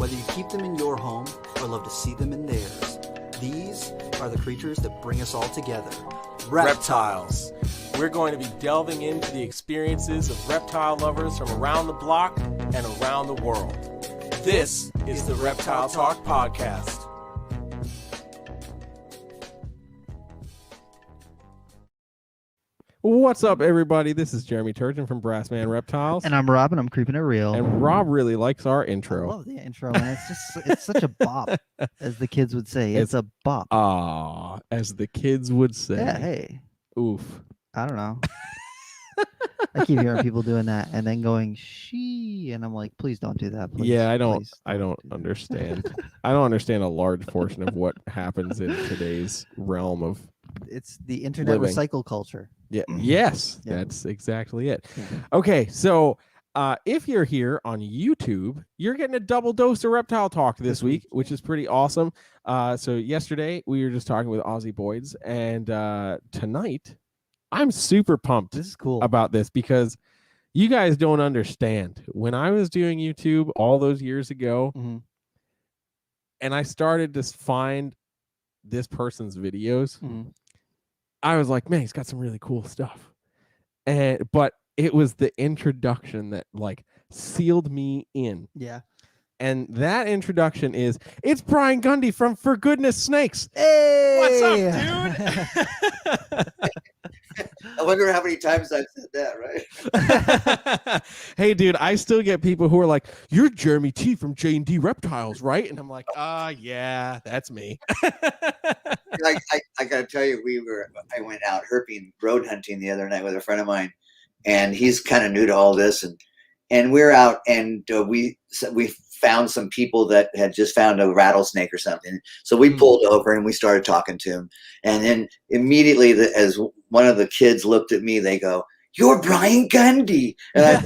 Whether you keep them in your home or love to see them in theirs, these are the creatures that bring us all together. Reptiles. We're going to be delving into the experiences of reptile lovers from around the block and around the world. This is the Reptile Talk Podcast. What's up, everybody? This is Jeremy Turgeon from Brassman Reptiles. And I'm Rob, and I'm keeping it real. And Rob really likes our I intro. love the intro, man. It's such a bop, as the kids would say. It's a bop. As the kids would say. Yeah, hey. Oof. I don't know. I keep hearing people doing that and then going, she, and I'm like, please don't do that. Please, yeah, I don't do understand. I don't understand a large portion of what happens in today's realm of It's the internet living. recycle culture. Yeah. Yes, Yeah. that's exactly it. Yeah. Okay, so if you're here on YouTube, you're getting a double dose of Reptile Talk this week, which is pretty awesome. So yesterday we were just talking with Aussie Boyds, and tonight I'm super pumped This is cool. about this because you guys don't understand. When I was doing YouTube all those years ago, Mhm. and I started to find this person's videos, Mhm. I was like, man, he's got some really cool stuff. But it was the introduction that like sealed me in. Yeah. And that introduction is, it's Brian Gundy from Forgoodness Snakes. Hey! What's up, dude? I wonder how many times I've said that, right? Hey, dude, I still get people who are like, you're Jeremy T from J&D Reptiles, right? And I'm like, yeah, that's me. I got to tell you, I went out herping, road hunting the other night with a friend of mine, and he's kind of new to all this, and we're out, and we found some people that had just found a rattlesnake or something. So we pulled over and we started talking to him, and then immediately, as one of the kids looked at me, they go, "You're Brian Gundy," and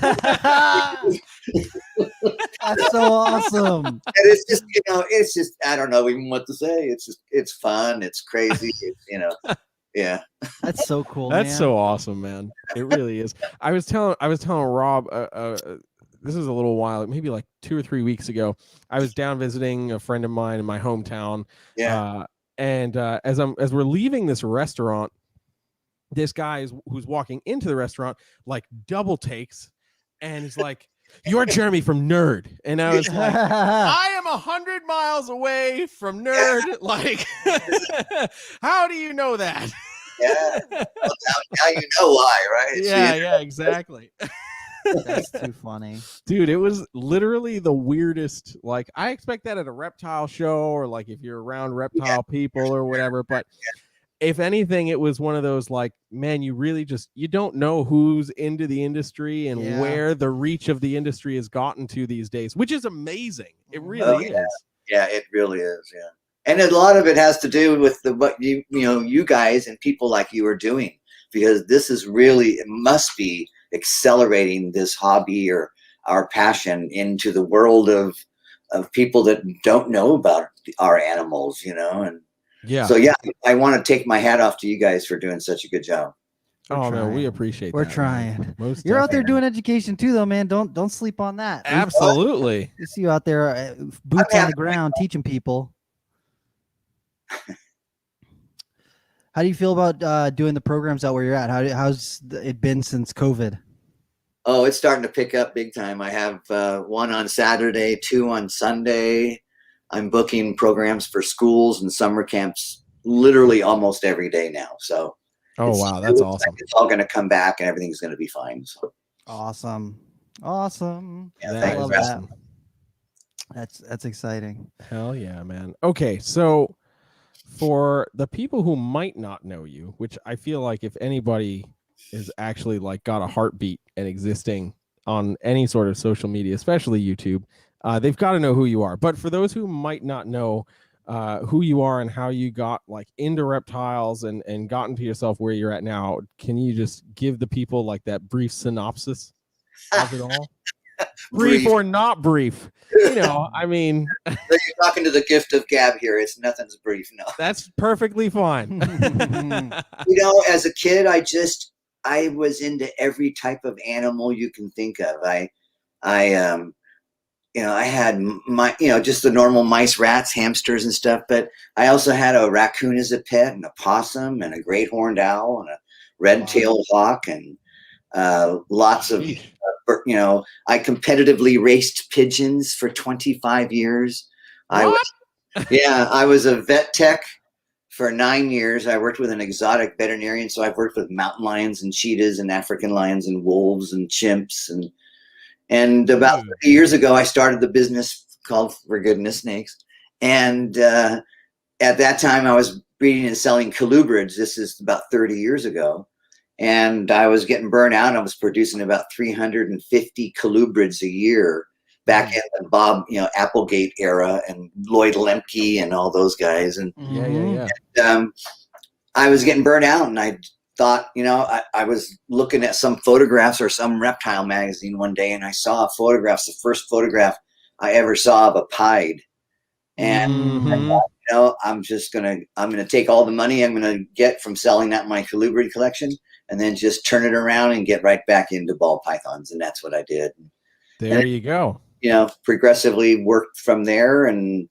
That's so awesome. And it's just, I don't know even what to say. It's fun. It's crazy. Yeah. That's so cool. That's man. so awesome, man. It really is. I was telling Rob, this is a little while, maybe like 2 or 3 weeks ago. I was down visiting a friend of mine in my hometown. Yeah. And as we're leaving this restaurant, this guy who's walking into the restaurant like double takes, and he's like, "You're Jeremy from Nerd," and I was like, "I am 100 miles away from Nerd." Like, how do you know that? Yeah. Well, now you know why, right? Yeah, exactly. That's too funny. Dude, it was literally the weirdest. Like, I expect that at a reptile show, or like if you're around reptile people or whatever, but if anything, it was one of those like, man, you really you don't know who's into the industry and where the reach of the industry has gotten to these days, which is amazing. It really is. Yeah, it really is. Yeah. And a lot of it has to do with what you guys and people like you are doing, because this is really, it must be accelerating this hobby or our passion into the world of people that don't know about our animals, and yeah. So I want to take my hat off to you guys for doing such a good job. Oh man, we appreciate We're that. trying. Most You're out there definitely. doing education too, though, man. Don't sleep on that. Absolutely. We see you out there, boots on the ground, teaching people. How do you feel about doing the programs out where you're at? How's it been since COVID? Oh, it's starting to pick up big time. I have 1 on Saturday, 2 on Sunday. I'm booking programs for schools and summer camps literally almost every day now. So, oh wow, that's awesome. It's all going to come back and everything's going to be fine. So, Awesome. Yeah, That I love is that. awesome. That's exciting. Hell yeah, man. Okay, so for the people who might not know you, which I feel like if anybody is actually like got a heartbeat and existing on any sort of social media, especially YouTube, they've got to know who you are. But for those who might not know who you are and how you got like into reptiles and gotten to yourself where you're at now, can you just give the people like that brief synopsis of it all? Brief or not brief, I mean. So you're talking to the gift of gab here. Nothing's brief. No, That's perfectly fine. As a kid, I was into every type of animal you can think of. I had my, just the normal mice, rats, hamsters, and stuff. But I also had a raccoon as a pet, and a possum, and a great horned owl, and a red-tailed hawk, and lots of, I competitively raced pigeons for 25 years. I was a vet tech for 9 years. I worked with an exotic veterinarian, so I've worked with mountain lions and cheetahs and African lions and wolves and chimps, and about 30 years ago, I started the business called Forgoodness Snakes. And at that time, I was breeding and selling colubrids. This is about 30 years ago. And I was getting burnt out. I was producing about 350 colubrids a year back in the Bob, Applegate era, and Lloyd Lemke and all those guys. And I was getting burnt out, and I thought, I was looking at some photographs or some reptile magazine one day, and I saw the first photograph I ever saw of a pied. And I thought, I'm going to take all the money I'm going to get from selling that in my colubrid collection, and then just turn it around and get right back into ball pythons. And that's what I did. There you go. Progressively worked from there. And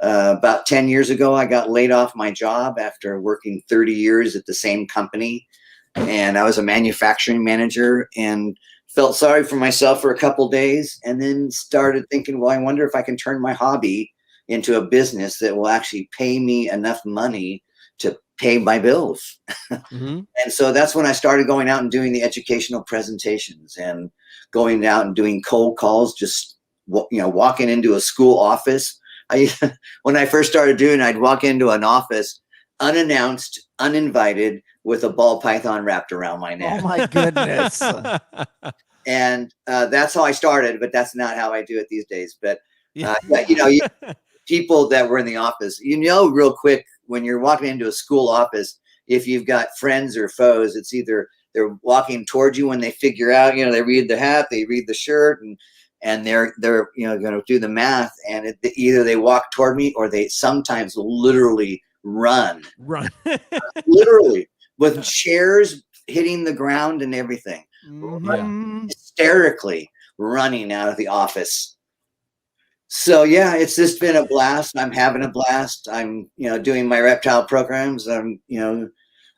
about 10 years ago, I got laid off my job after working 30 years at the same company. And I was a manufacturing manager, and felt sorry for myself for a couple days, and then started thinking, well, I wonder if I can turn my hobby into a business that will actually pay me enough money to pay my bills. And so that's when I started going out and doing the educational presentations, and going out and doing cold calls, just, walking into a school office. When I first started doing it, I'd walk into an office unannounced, uninvited, with a ball python wrapped around my neck. Oh my goodness. And that's how I started, but that's not how I do it these days. But people that were in the office, real quick, when you're walking into a school office, if you've got friends or foes, it's either they're walking towards you when they figure out, they read the hat, they read the shirt, and they're going to do the math, and either they walk toward me, or they sometimes literally run literally, with chairs hitting the ground and everything, hysterically running out of the office. So it's just been a blast. I'm having a blast. I'm doing my reptile programs. I'm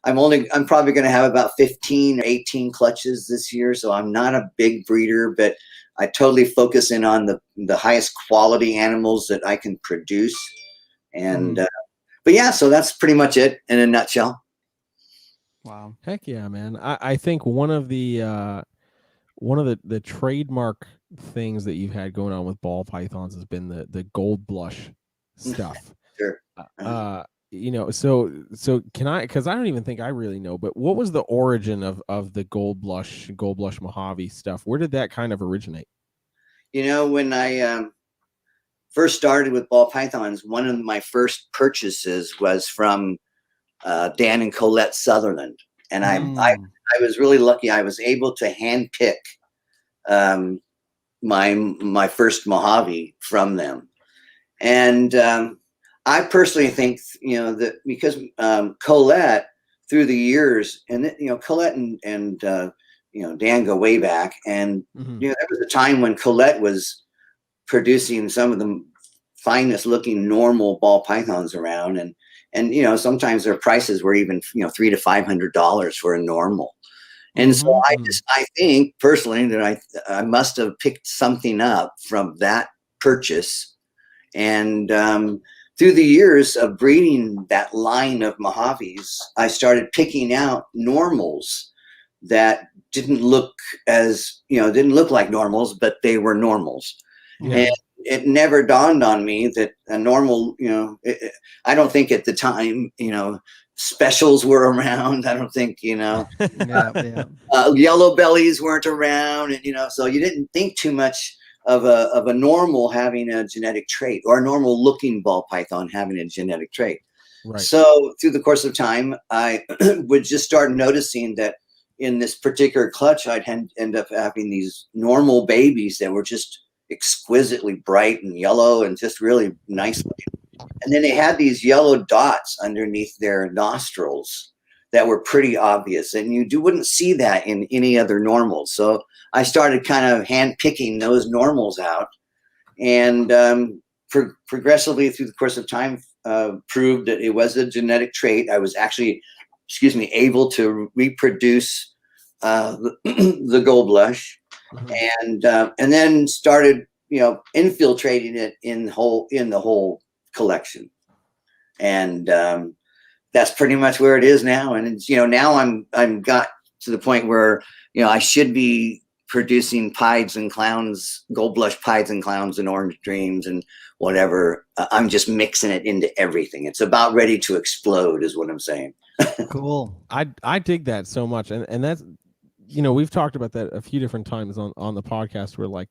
probably going to have about 15 or 18 clutches this year, so I'm not a big breeder, but I totally focus in on the highest quality animals that I can produce. And so that's pretty much it in a nutshell. Wow. Heck yeah, man. I think one of the trademark things that you've had going on with ball pythons has been the Goldblush stuff. Sure. So can I, because I don't even think I really know, but what was the origin of the Goldblush Mojave stuff? Where did that kind of originate? When I first started with ball pythons, one of my first purchases was from Dan and Colette Sutherland. And I was really lucky. I was able to hand pick my first Mojave from them. And I personally think, that because Colette, through the years, and Colette and Dan go way back, and there was a time when Colette was producing some of the finest looking normal ball pythons around, and sometimes their prices were even $300 to $500 for a normal. And so I think personally that I must have picked something up from that purchase. And through the years of breeding that line of Mojaves, I started picking out normals that didn't look like normals, but they were normals. And it never dawned on me that a normal, I don't think at the time, specials were around. I don't think, yellow bellies weren't around, and so you didn't think too much of a normal having a genetic trait, or a normal looking ball python having a genetic trait. Right. So through the course of time, I would just start noticing that in this particular clutch, I'd end up having these normal babies that were just exquisitely bright and yellow and just really nice looking. And then they had these yellow dots underneath their nostrils that were pretty obvious, and you wouldn't see that in any other normals. So I started kind of hand picking those normals out, and progressively through the course of time, proved that it was a genetic trait. I was actually, able to reproduce the Goldblush, and then started, infiltrating it in the whole collection, and that's pretty much where it is now. And it's, now I'm got to the point where, I should be producing pieds and clowns, Goldblush pieds and clowns and orange dreams and whatever. I'm just mixing it into everything. It's about ready to explode is what I'm saying. Cool. I dig that so much. And that's, we've talked about that a few different times on the podcast, where like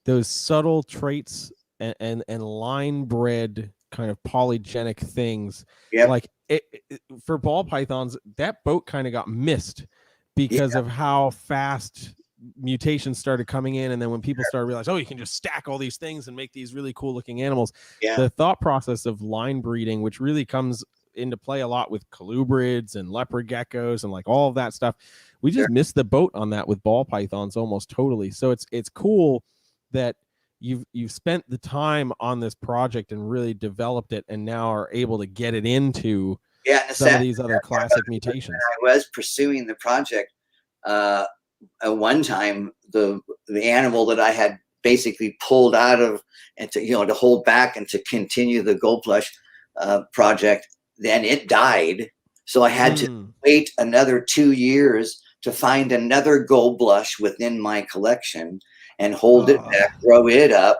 those subtle traits and line bred kind of polygenic things, like for ball pythons, that boat kind of got missed because of how fast mutations started coming in. And then when people started realizing, oh, you can just stack all these things and make these really cool looking animals, the thought process of line breeding, which really comes into play a lot with colubrids and leopard geckos and like all of that stuff, we just missed the boat on that with ball pythons almost totally. So it's cool that you've spent the time on this project and really developed it, and now are able to get it into some of these other classic mutations. I was pursuing the project. At one time, the animal that I had basically pulled out of, and to hold back and to continue the Goldblush project, then it died. So I had to wait another 2 years to find another Goldblush within my collection and hold it back, grow it up.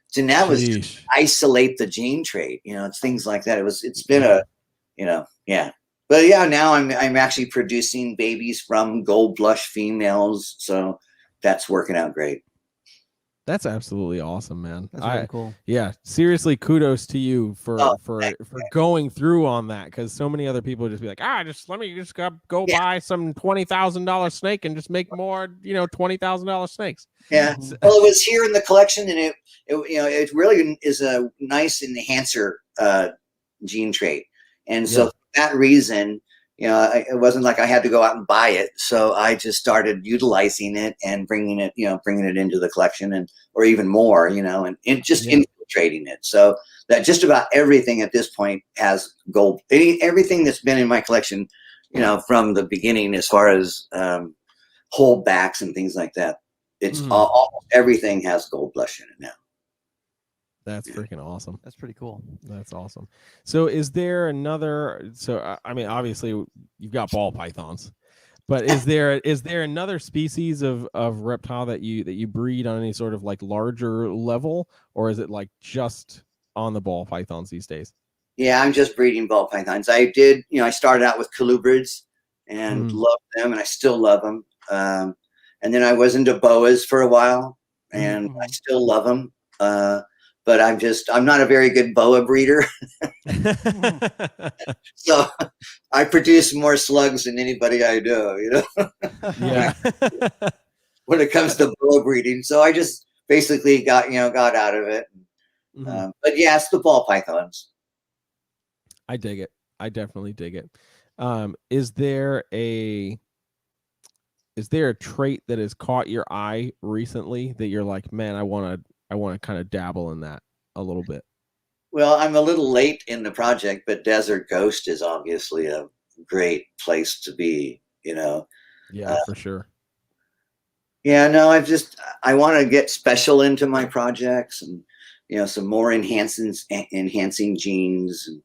So now it's just isolate the gene trait. It's things like that. It's been a, But now I'm actually producing babies from Goldblush females, so that's working out great. That's absolutely awesome, man. That's really cool. Yeah, seriously, kudos to you for going through on that, because so many other people would just be like, let me go buy some $20,000 snake and just make more, $20,000 snakes. Yeah. Well, it was here in the collection, and it really is a nice enhancer gene trait, and so for that reason, it wasn't like I had to go out and buy it. So I just started utilizing it and bringing it into the collection, or even more, and just infiltrating it. So that just about everything at this point has gold. Everything that's been in my collection, from the beginning, as far as holdbacks and things like that, it's almost everything has Goldblush in it now. That's freaking awesome. That's pretty cool. That's awesome. So is there another, I mean, obviously you've got ball pythons, but is there another species of reptile that you breed on any sort of like larger level, or is it like just on the ball pythons these days? Yeah, I'm just breeding ball pythons. I did, I started out with colubrids and loved them, and I still love them. And then I was into boas for a while, and I still love them. But I'm not a very good boa breeder. So I produce more slugs than anybody I know, Yeah. when it comes to boa breeding. So I just basically got out of it. But it's the ball pythons. I dig it. I definitely dig it. Is there a trait that has caught your eye recently that you're like, man, I want to kind of dabble in that a little bit? Well, I'm a little late in the project, but Desert Ghost is obviously a great place to be, Yeah, for sure. Yeah, no, I want to get special into my projects, and, some more enhancing genes. And,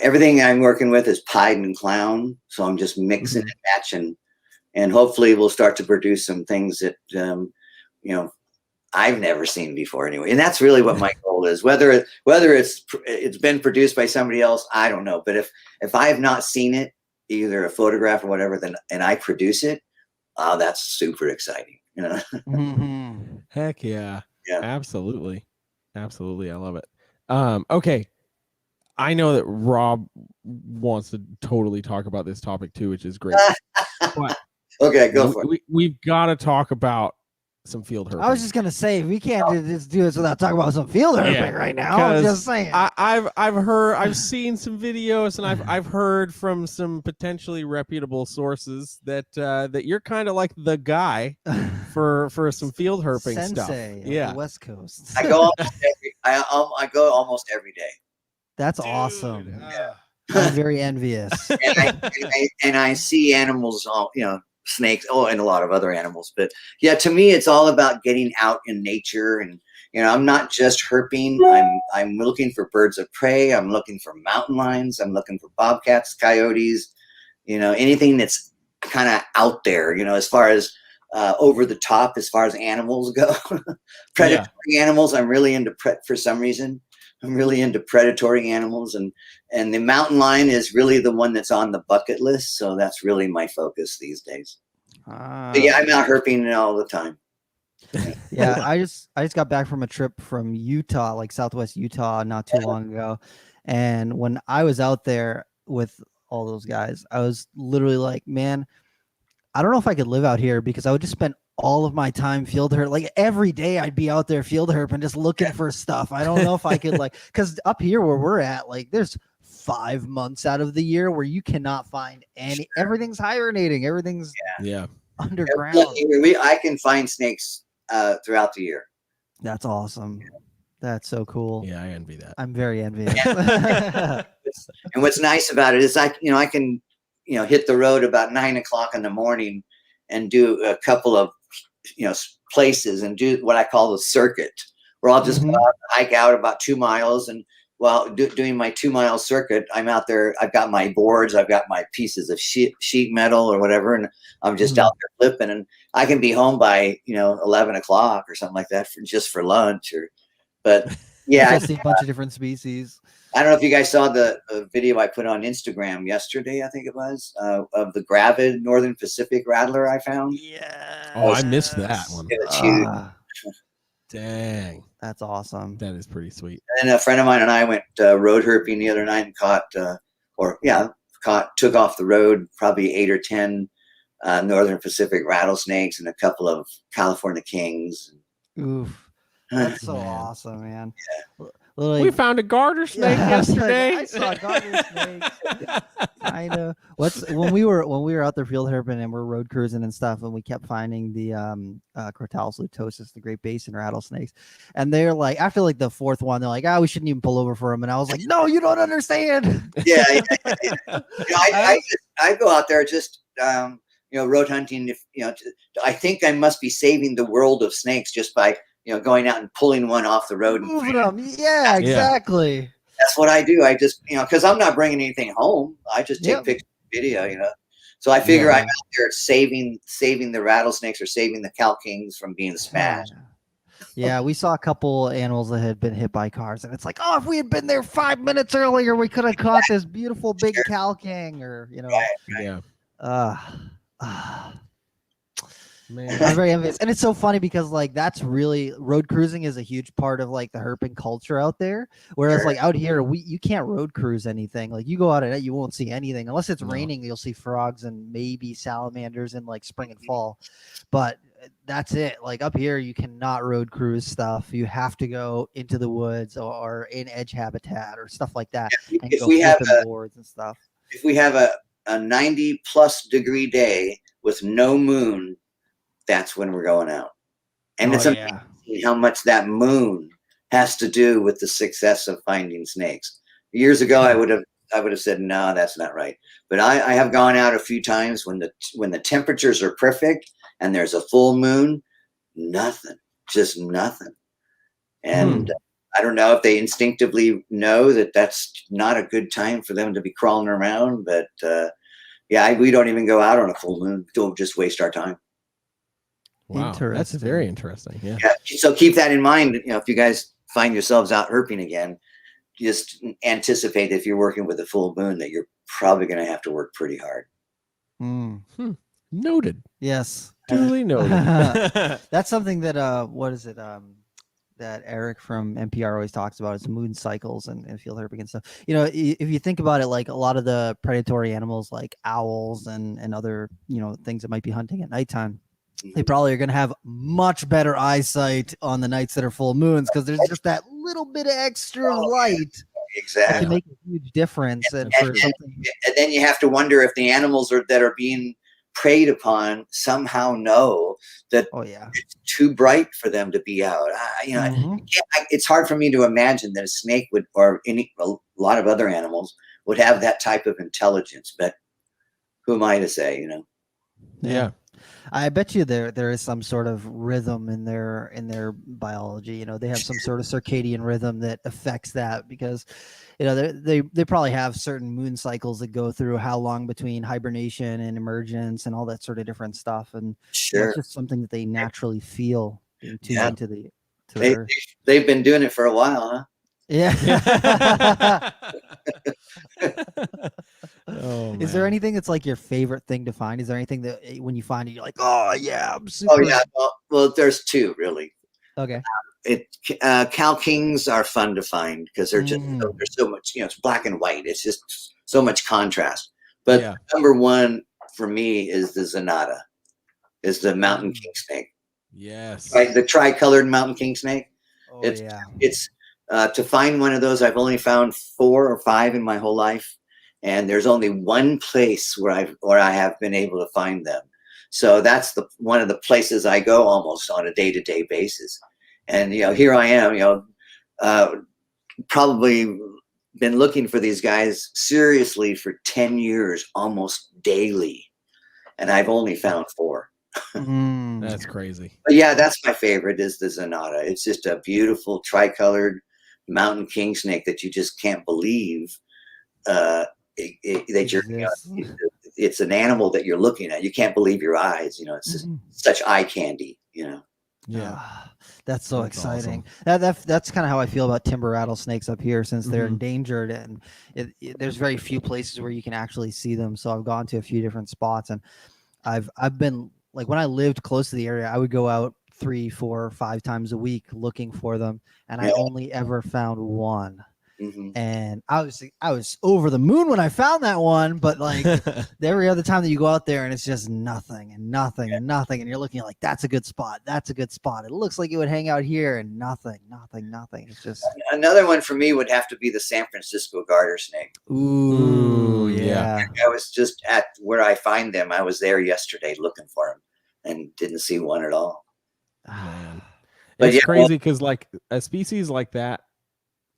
everything I'm working with is pied and clown. So I'm just mixing and matching, and hopefully we'll start to produce some things that, I've never seen before anyway. And that's really what my goal is. Whether it's been produced by somebody else, I don't know. But if I have not seen it, either a photograph or whatever, and I produce it, that's super exciting. Heck yeah. Yeah. Absolutely. Absolutely. I love it. Okay. I know that Rob wants to totally talk about this topic too, which is great. But okay, go for it. We've got to talk about some field herping. I was just gonna say we can't just do this without talking about some field herping right now. I'm just saying. I've seen some videos, and I've heard from some potentially reputable sources that that you're kind of like the guy for some field herping stuff. Sensei of Yeah, the West Coast. I go almost every day. That's Dude, awesome. I'm very envious. And I see animals, snakes, and a lot of other animals. But yeah, to me, it's all about getting out in nature. And, I'm not just herping. I'm looking for birds of prey. I'm looking for mountain lions. I'm looking for bobcats, coyotes, anything that's kind of out there, as far as over the top, as far as animals go. Predatory animals, I'm really into for some reason. I'm really into predatory animals, and the mountain lion is really the one that's on the bucket list. So that's really my focus these days. But yeah, I'm out herping all the time. Yeah, I just got back from a trip from Utah, like Southwest Utah, not too long ago. And when I was out there with all those guys, I was literally like, man, I don't know if I could live out here, because I would just spend all of my time field herp. Like every day I'd be out there field herp and just looking for stuff. I don't know if I could because up here where we're at, there's 5 months out of the year where you cannot find everything's hibernating. Everything's underground. I can find snakes throughout the year. That's awesome. That's so cool. Yeah, I envy that. I'm very envious. And what's nice about it is I can, hit the road about 9 o'clock in the morning and do a couple of, places and do what I call the circuit, where I'll just go out and hike out about 2 miles. And while doing my 2 mile circuit, I'm out there. I've got my boards, I've got my pieces of sheet metal or whatever. And I'm just out there flipping, and I can be home by, 11 o'clock or something like that for lunch but yeah, I see a bunch of different species. I don't know if you guys saw the video I put on Instagram yesterday, I think it was, of the gravid Northern Pacific rattler I found. Yeah. Oh, I missed that one. It's huge. Dang. That's awesome. That is pretty sweet. And a friend of mine and I went road herping the other night and took off the road probably 8 or 10 Northern Pacific rattlesnakes and a couple of California kings. Oof. That's so awesome, man. Yeah. We found a garter snake yesterday. I saw a garter snake. I know. When we were out there field herping and we're road cruising and stuff, and we kept finding the Crotalus lutosus, the Great Basin rattlesnakes, and they're like, after the fourth one, they're like, we shouldn't even pull over for them. And I was like, no, you don't understand. Yeah. I go out there just road hunting. I think I must be saving the world of snakes just by going out and pulling one off the road. Moving them. Yeah, exactly. That's what I do. I just, because I'm not bringing anything home. I just take pictures, video, So I figure I'm out there saving the rattlesnakes or saving the cow kings from being smashed. Yeah, we saw a couple animals that had been hit by cars, and it's like, if we had been there 5 minutes earlier, we could have caught this beautiful big cow king, or Right. Yeah. Man, I'm very envious. And it's so funny because that's really, road cruising is a huge part of the herping culture out there. Whereas out here, you can't road cruise anything. You go out at night, you won't see anything unless it's raining. You'll see frogs and maybe salamanders in spring and fall, but that's it. Up here, you cannot road cruise stuff. You have to go into the woods or in edge habitat or stuff like that. And if we have boards and stuff. If we have a 90+ degree day with no moon, that's when we're going out. And it's amazing how much that moon has to do with the success of finding snakes. Years ago, I would have said, no, that's not right. But I have gone out a few times when the temperatures are perfect and there's a full moon, just nothing. And I don't know if they instinctively know that that's not a good time for them to be crawling around. But we don't even go out on a full moon. Don't just waste our time. Wow, that's very interesting. Yeah. So keep that in mind. If you guys find yourselves out herping again, just anticipate that if you're working with a full moon, that you're probably going to have to work pretty hard. Noted. Yes. Duly noted. That's something that what is it? That Eric from NPR always talks about is moon cycles and field herping and stuff. If you think about it, a lot of the predatory animals like owls and other things that might be hunting at nighttime, they probably are going to have much better eyesight on the nights that are full moons because there's just that little bit of extra light that Exactly. can make a huge difference. And then you have to wonder if the animals that are being preyed upon somehow know that it's too bright for them to be out. It's hard for me to imagine that a snake would, or a lot of other animals would have that type of intelligence, but who am I to say, Yeah. I bet you there is some sort of rhythm in their biology. They have some sort of circadian rhythm that affects that because, they probably have certain moon cycles that go through how long between hibernation and emergence and all that sort of different stuff. And it's just something that they naturally feel being tuned into the earth. They've been doing it for a while, huh? Yeah. Oh, is there anything that's like your favorite thing to find? Is there anything that when you find it, you're like, oh yeah, I'm super. Oh yeah. Well, there's two really. Okay. Cow kings are fun to find because they're just there's so much, it's black and white. It's just so much contrast. But number one for me is the Zanata, is the mountain king snake. Yes. Right, the tricolored mountain king snake. Oh, It's to find one of those. I've only found 4 or 5 in my whole life, and there's only one place where I have been able to find them. So that's one of the places I go almost on a day-to-day basis. And here I am, probably been looking for these guys seriously for 10 years, almost daily, and I've only found 4. That's crazy. But yeah, that's my favorite, is the Zanata. It's just a beautiful tricolored mountain king snake that you just can't believe that it's an animal that you're looking at. You can't believe your eyes. It's just such eye candy. Yeah. That's so exciting. Awesome. That's kind of how I feel about timber rattlesnakes up here, since they're endangered, and there's very few places where you can actually see them. So I've gone to a few different spots, and I've been, like, when I lived close to the area, I would go out 3, 4, 5 times a week looking for them, and I only ever found one. And I was over the moon when I found that one, but like every other time that you go out there and it's just nothing and nothing and nothing, and you're looking like, that's a good spot. It looks like it would hang out here, and nothing. It's just another one for me would have to be the San Francisco garter snake. Ooh, yeah. I was just at where I find them. I was there yesterday looking for them and didn't see one at all. Man, but it's crazy because like a species like that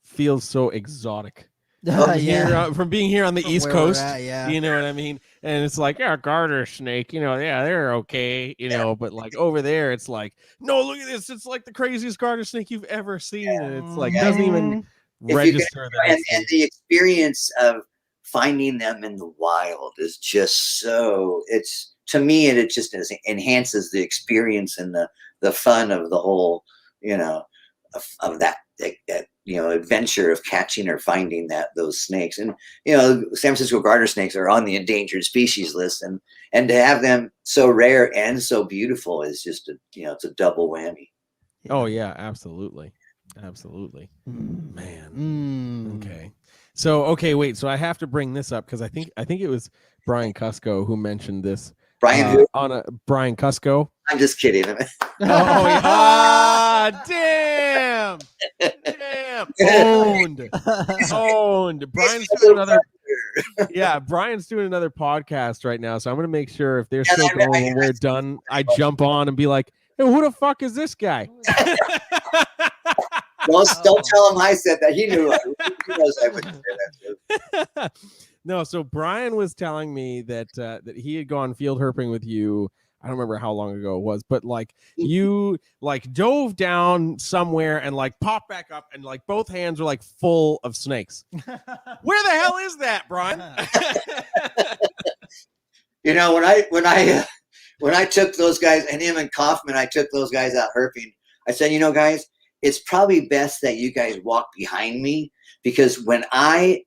feels so exotic from being here on the East Coast. You know what I mean? And it's like, garter snake, they're okay, but like over there, it's like, no, look at this. It's like the craziest garter snake you've ever seen. And it's like, doesn't even register that. And the experience of finding them in the wild is just so, to me, it just enhances the experience and the fun of the whole, of that adventure of catching or finding those snakes. And San Francisco garter snakes are on the endangered species list, and to have them so rare and so beautiful is just it's a double whammy. Oh yeah, absolutely. Man. Okay. So wait, so I have to bring this up because I think it was Brian Cusco who mentioned this. Brian Brian Cusco. I'm just kidding. Damn. Owned. Brian's doing another podcast right now, so I'm gonna make sure if they're still going when we're done, I jump on and be like, hey, who the fuck is this guy? Don't tell him I said that. He knew. He knows I wouldn't say that too. No, so Brian was telling me that he had gone field herping with you. I don't remember how long ago it was, but like you like dove down somewhere and like popped back up, and like both hands were like full of snakes. Where the hell is that, Brian? When I took those guys, and him and Kaufman, I took those guys out herping. I said, guys, it's probably best that you guys walk behind me, because when I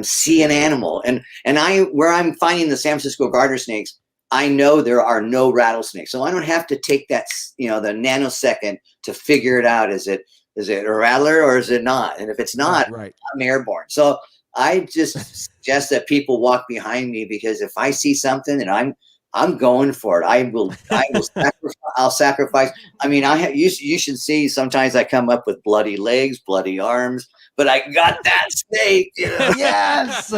see an animal and where I'm finding the San Francisco garter snakes, I know there are no rattlesnakes, so I don't have to take that the nanosecond to figure it out. Is it a rattler or is it not? And if it's not, right. I'm airborne. So I just suggest that people walk behind me, because if I see something and I'm I'm going for it. I'll sacrifice. I mean, you should see, sometimes I come up with bloody legs, bloody arms, but I got that snake, you know? Yes.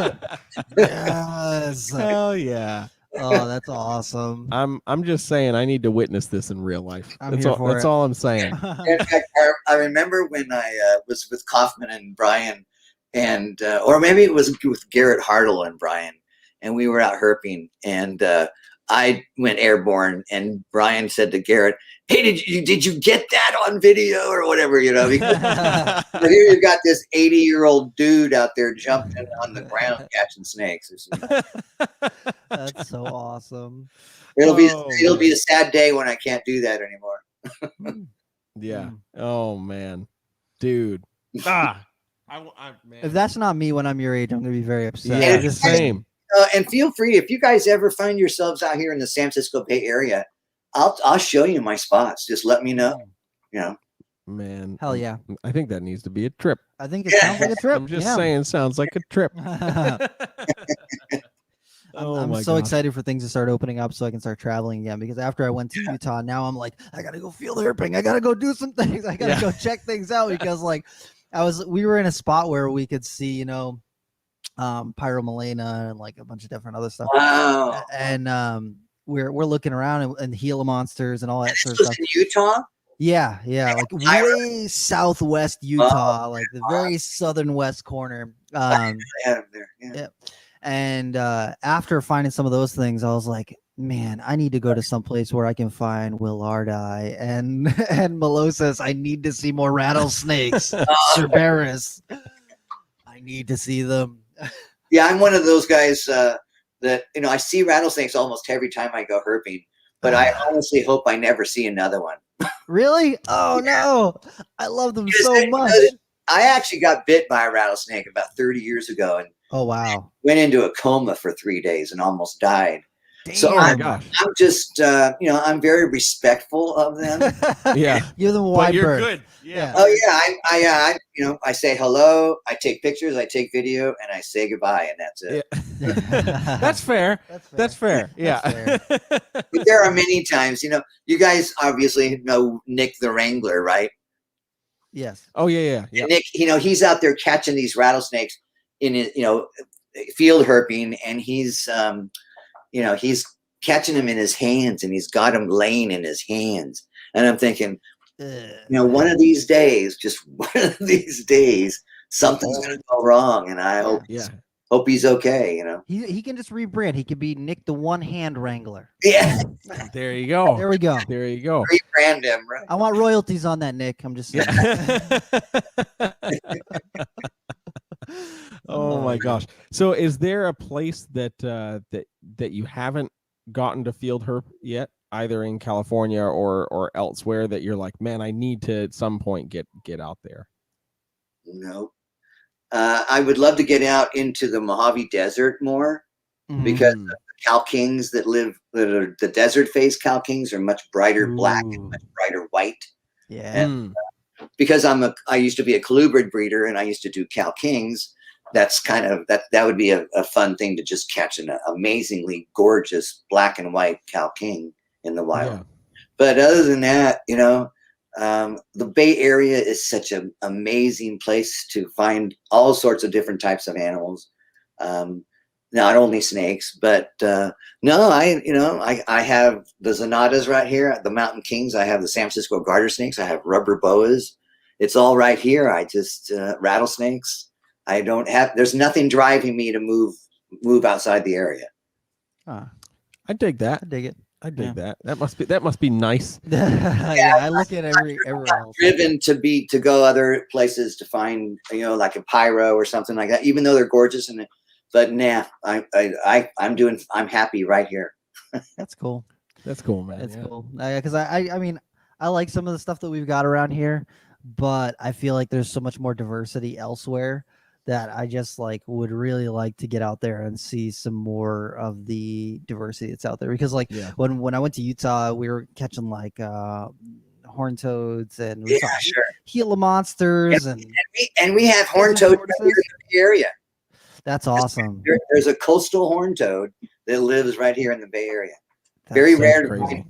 Yes. Hell yeah. Oh, that's awesome. I'm just saying I need to witness this in real life. I'm here for that's it. all I'm saying. In fact, I remember when I was with Kaufman and Brian, and or maybe it was with Garrett Hartle and Brian, and we were out herping, and I went airborne, and Brian said to Garrett, "Hey, did you get that on video or whatever?" You know, because here you've got this 80-year-old dude out there jumping on the ground catching snakes. That's so awesome. It'll be a sad day when I can't do that anymore. Yeah. Oh man, dude. Man. If that's not me when I'm your age, I'm gonna be very upset. Yeah, Just same. And feel free, if you guys ever find yourselves out here in the San Francisco Bay Area, I'll show you my spots. Just let me know. You know, Man, Hell yeah. I think that needs to be a trip. I think it sounds like a trip. I'm just saying, sounds like a trip. I'm so excited for things to start opening up so I can start traveling again, because after I went to Utah, now I'm like, I gotta go field herping. I gotta go do some things. I gotta go check things out, because like we were in a spot where we could see, you know, Pyromelena and like a bunch of different other stuff. wow. And we're looking around and Gila monsters and all that This sort of was stuff. in Utah. Yeah, like way southwest Utah, like the very southern west corner. I had him there. Yeah. And after finding some of those things, I was like, man, I need to go to some place where I can find Willardi and Melosas. I need to see more rattlesnakes. Cerberus. I need to see them. Yeah, I'm one of those guys that, you know, I see rattlesnakes almost every time I go herping, but I honestly hope I never see another one. Really? Oh no. I love them Because so much. I actually got bit by a rattlesnake about 30 years ago and Oh wow. went into a coma for 3 days and almost died. Damn. So I'm gosh. just, you know, I'm very respectful of them. Yeah. You're the But white you're bird. good. Yeah. Oh yeah, I you know, I say hello, I take pictures, I take video, and I say goodbye, and that's it. Yeah. That's fair. That's fair. Yeah. But there are many times, you know, you guys obviously know Nick the Wrangler, right? Yes. Oh yeah. And Nick, you know, he's out there catching these rattlesnakes in his, you know, field herping, and he's you know, he's catching them in his hands, and he's got them laying in his hands, and I'm thinking, you know, one of these days, something's gonna go wrong, and I hope he's okay. You know, He can just rebrand. He could be Nick the One Hand Wrangler. yeah, There you go. There we go. There you go. rebrand him. Right? I want royalties on that, Nick. I'm just saying. Oh my gosh. So is there a place that that you haven't gotten to field herp yet, either in California or elsewhere, that you're like, man, I need to at some point get out there? No, I would love to get out into the Mojave Desert more, because the cow kings that are the desert phase cow kings are much brighter black and much brighter white. Yeah. And because I used to be a colubrid breeder and I used to do cow kings. That's kind of that would be a fun thing to just catch an amazingly gorgeous black and white cow king in the wild. Yeah. But other than that, you know, the Bay Area is such an amazing place to find all sorts of different types of animals. Not only snakes, but no, I have the Zanadas right here, the Mountain Kings. I have the San Francisco garter snakes. I have rubber boas. It's all right here. I just rattlesnakes. I don't have. There's nothing driving me to move outside the area. I dig that. I dig it. I dig that. That must be nice. Yeah, I look at everyone else. Driven to go other places to find, you know, like a pyro or something like that. Even though they're gorgeous, but nah, I'm happy right here. That's cool. That's cool, man. That's cool. Because I mean, I like some of the stuff that we've got around here, but I feel like there's so much more diversity elsewhere that I just like would really like to get out there and see some more of the diversity that's out there. Because like when I went to Utah, we were catching like horned toads and Gila monsters and we have horned toads in the area. That's awesome. There's a coastal horned toad that lives right here in the Bay Area. Very so rare to crazy. find,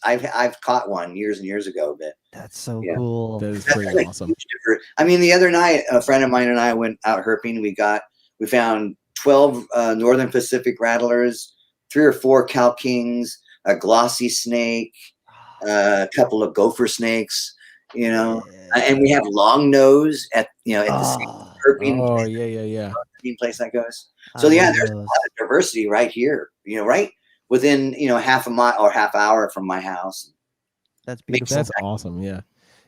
but I've caught one years and years ago. But That's so Yeah. cool. That is that's pretty like awesome. huge I mean, the other night, a friend of mine and I went out herping. We found 12 Northern Pacific rattlers, 3 or 4 cow kings, a glossy snake, a couple of gopher snakes, and we have long nose at the same herping Oh yeah. place that goes. So I yeah, love there's a those. lot of diversity right here. Right within half a mile or half hour from my house. That's beautiful. That's awesome. Yeah,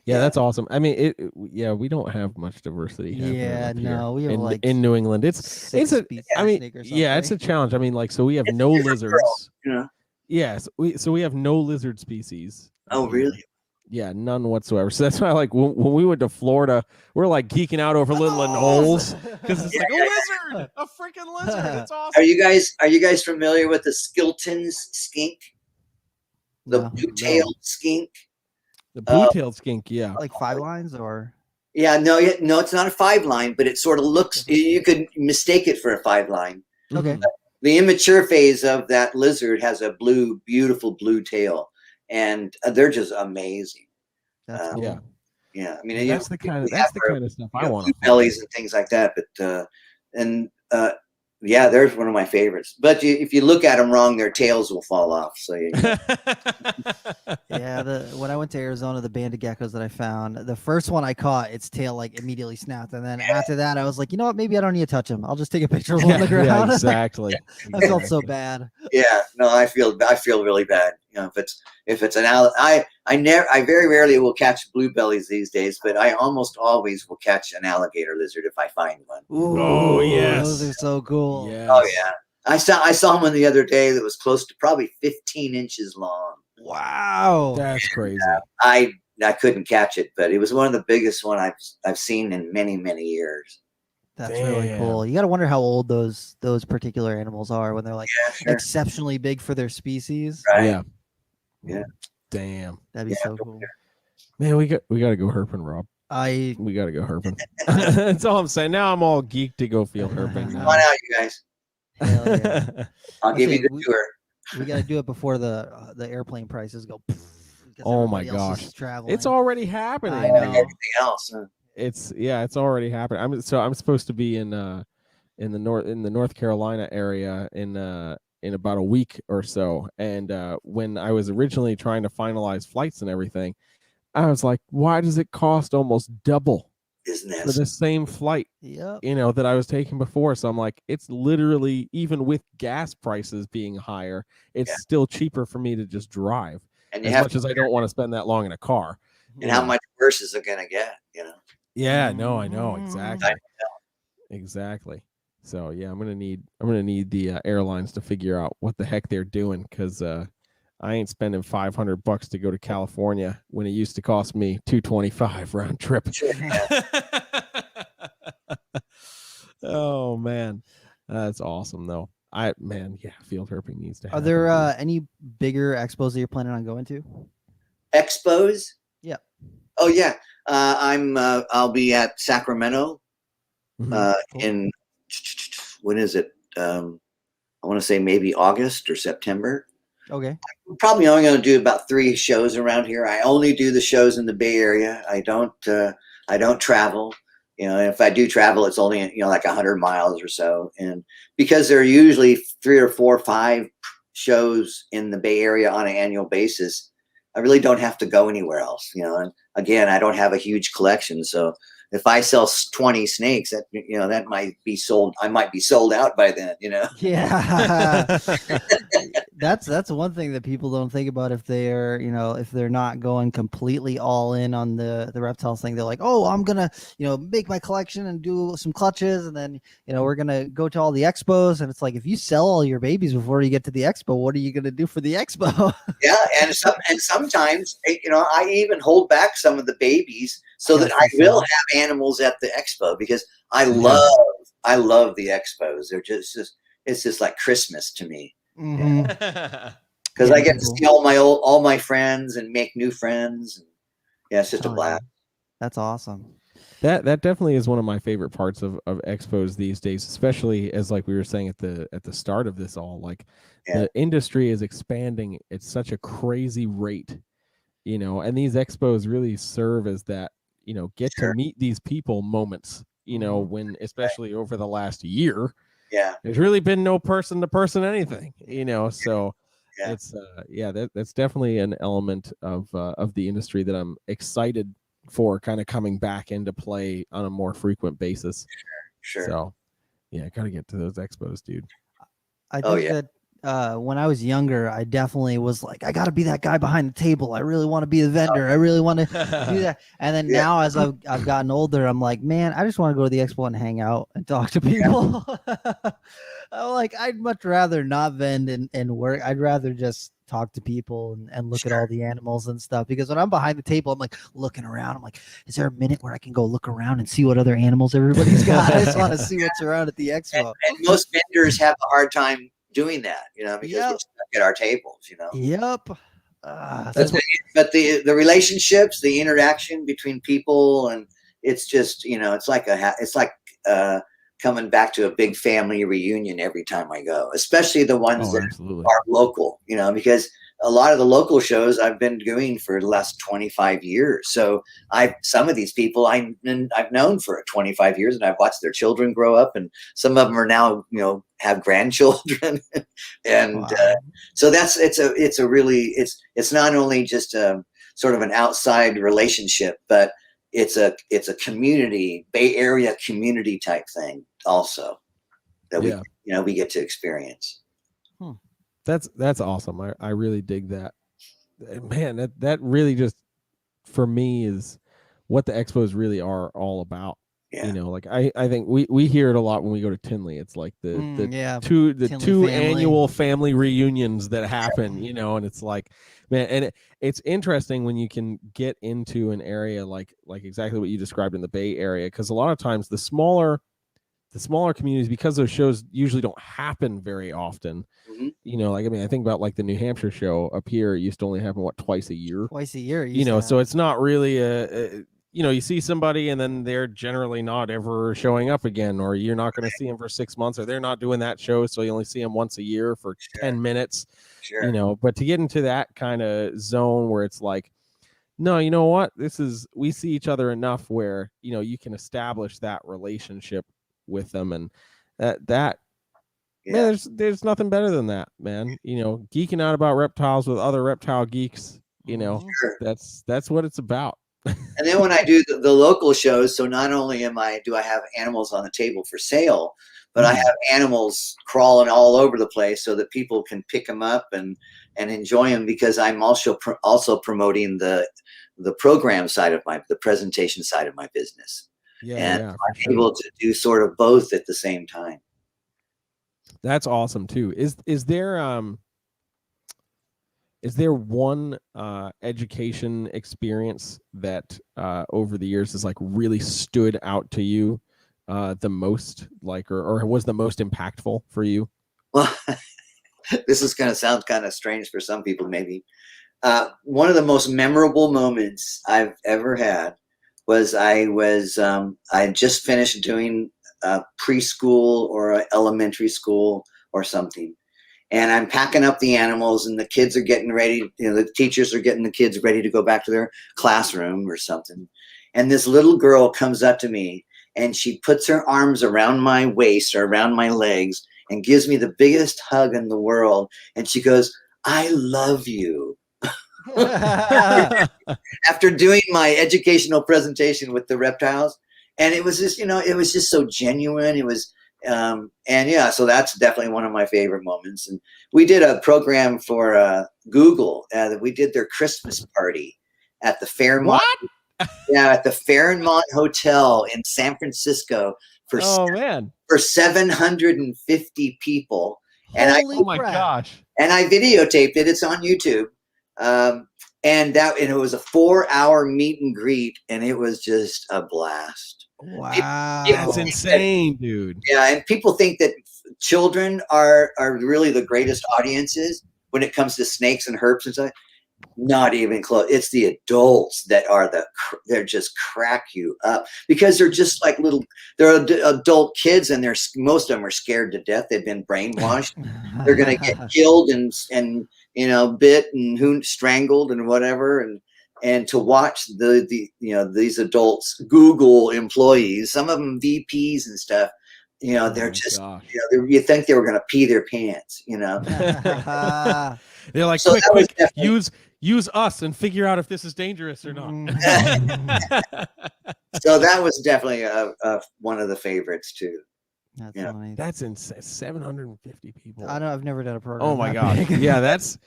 that's awesome. I mean, we don't have much diversity happening Yeah, up no, we here have in like New England. It's six a species I of mean, snake or yeah, it's a something. challenge. I mean, like, so we have It's a no different lizards. world. Yes, we have no lizard species. up Oh, here. really? Yeah, none whatsoever. So that's why, like, when we went to Florida, we're like geeking out over little anoles because it's like a lizard, a freaking lizard. It's awesome. Are you guys familiar with the Skilton's skink? The No. blue-tailed skink? The blue-tailed skink, yeah. Like 5 lines or Yeah, no, it's not a 5-line, but it sort of looks. You could mistake it for a 5-line. okay. Mhm. The immature phase of that lizard has a beautiful blue tail, and they're just amazing. That's cool. Yeah. Yeah, I mean, That's the kind of stuff I want to bellies and things like that. But yeah, there's one of my favorites. But if you look at them wrong, their tails will fall off. So Yeah, when I went to Arizona, the banded geckos that I found, the first one I caught, its tail like immediately snapped, and then after that, I was like, you know what? Maybe I don't need to touch him. I'll just take a picture of him on the ground. Yeah, exactly. I felt so bad. yeah, no, I feel really bad. If it's an I very rarely will catch blue bellies these days, but I almost always will catch an alligator lizard if I find one. Ooh, Oh, yes. those are so cool. Yes. Oh yeah, I saw one the other day that was close to probably 15 inches long. Wow. That's crazy. I couldn't catch it, but it was one of the biggest one I've seen in many years. That's really Damn. cool. You got to wonder how old those particular animals are when they're like Yeah, sure. exceptionally big for their species. Right. Yeah. Yeah. Damn. That'd be so cool. Man, we got to go herping, Rob. We got to go herping. That's all I'm saying. Now I'm all geeked to go field herping. Come on out, you guys. Hell yeah. I'll give you the tour. We got to do it before the airplane prices go. Because Oh my everybody else gosh. is traveling. It's already happening. I know. Everything else. Huh? It's already happening. I'm supposed to be in the North Carolina area in about a week or so. And when I was originally trying to finalize flights and everything, I was like, why does it cost almost double Isn't for the same flight, Yep. that I was taking before? So I'm like, it's literally, even with gas prices being higher, it's still cheaper for me to just drive. And you As have much as I don't want to spend that long in a car. and how much worse is it going to get? Yeah, no, I know exactly. I Exactly. So yeah, I'm gonna need the airlines to figure out what the heck they're doing, because I ain't spending $500 to go to California when it used to cost me $225 round trip. Oh man, that's awesome though. Field herping needs to happen. Are there any bigger expos that you're planning on going to? Expos? Yeah. Oh yeah. I'll be at Sacramento in when is it? I want to say maybe August or September. Okay. I'm probably only going to do about 3 shows around here. I only do the shows in the Bay Area. I don't travel. If I do travel, it's only like 100 miles or so. And because there are usually 3 or 4 or 5 shows in the Bay Area on an annual basis, I really don't have to go anywhere else. And again, I don't have a huge collection, so if I sell 20 snakes, that might be sold. I might be sold out by then. Yeah. That's one thing that people don't think about if they're if they're not going completely all in on the reptiles thing. They're like, oh, I'm gonna make my collection and do some clutches, and then we're gonna go to all the expos. And it's like, if you sell all your babies before you get to the expo, what are you gonna do for the expo? Yeah, and sometimes I even hold back some of the babies so that I will have animals at the expo, because I love the expos. They're it's just like Christmas to me. Mm-hmm. Because I get to see all my friends and make new friends. And, yeah, it's just a blast. That's awesome. That definitely is one of my favorite parts of expos these days, especially as like we were saying at the start of this all, like the industry is expanding at such a crazy rate, you know, and these expos really serve as that, you know, get to meet these people moments, you know, when especially over the last year, there's really been no person to person anything, you know, so it's that's definitely an element of the industry that I'm excited for kind of coming back into play on a more frequent basis. So yeah, gotta get to those expos, dude. I think that when I was younger, I definitely was like, I gotta be that guy behind the table. I really want to be the vendor. I really want to do that. And then now as I've gotten older, I'm like, man, I just want to go to the expo and hang out and talk to people. I'm like, I'd much rather not vend and work. I'd rather just talk to people and look at all the animals and stuff, because when I'm behind the table, I'm like looking around. I'm like, is there a minute where I can go look around and see what other animals everybody's got? I just want to see what's around at the expo. And most vendors have a hard time doing that, you know, because we're stuck at our tables, you know. But the relationships, the interaction between people, and it's just, you know, it's like coming back to a big family reunion every time I go, especially the ones that are local, you know, because a lot of the local shows I've been doing for the last 25 years. So some of these people I've known for 25 years, and I've watched their children grow up, and some of them are now, you know, have grandchildren. And so it's not only just a sort of an outside relationship, but it's a community, Bay Area community type thing also that we get to experience. That's awesome. I really dig that. Man, that really just for me is what the expos really are all about. You know, like I think we hear it a lot when we go to Tinley. It's like the two annual family reunions that happen, you know, and it's like, man, and it's interesting when you can get into an area like exactly what you described in the Bay Area, because a lot of times the smaller communities, because those shows usually don't happen very often, you know, like, I mean, I think about like the New Hampshire show up here, it used to only happen twice a year, you know, so it's not really you know, you see somebody and then they're generally not ever showing up again, or you're not going to see them for 6 months, or they're not doing that show, so you only see them once a year for 10 minutes, you know. But to get into that kind of zone where it's like, no, you know what, we see each other enough where, you know, you can establish that relationship with them, and that man, there's nothing better than that, man. You know, geeking out about reptiles with other reptile geeks, you know, that's what it's about. And then when I do the local shows, so not only do I have animals on the table for sale, but I have animals crawling all over the place so that people can pick them up and enjoy them, because I'm also promoting the program side of the presentation side of my business. I'm able to do sort of both at the same time. That's awesome too. Is there one education experience that over the years has like really stood out to you the most, like, or was the most impactful for you? Well, this is going to sound kind of strange for some people, maybe. One of the most memorable moments I've ever had was I just finished doing preschool or elementary school or something. And I'm packing up the animals, and the kids are getting ready. You know, the teachers are getting the kids ready to go back to their classroom or something. And this little girl comes up to me, and she puts her arms around my waist or around my legs and gives me the biggest hug in the world. And she goes, "I love you." After doing my educational presentation with the reptiles. And it was just, you know, it was just so genuine. It was, so that's definitely one of my favorite moments. And we did a program for Google. We did their Christmas party at the Fairmont. What? Yeah, at the Fairmont Hotel in San Francisco for 750 people. Oh my gosh! And I videotaped it. It's on YouTube. And it was a 4-hour meet and greet, and it was just a blast. Wow, that's insane, dude. Yeah, and people think that children are really the greatest audiences when it comes to snakes and herps and stuff. Not even close. It's the adults that are they're just crack you up because they're just like they're adult kids, and most of them are scared to death. They've been brainwashed. They're going to get killed and bit and strangled and whatever. And to watch these adults, Google employees, some of them VPs and stuff, they're just, you think they were going to pee their pants, They're like, so quick, use us and figure out if this is dangerous or not. So that was definitely one of the favorites too. That's funny. That's insane. 750 people. I know. I've never done a program. Oh my god. Yeah, that's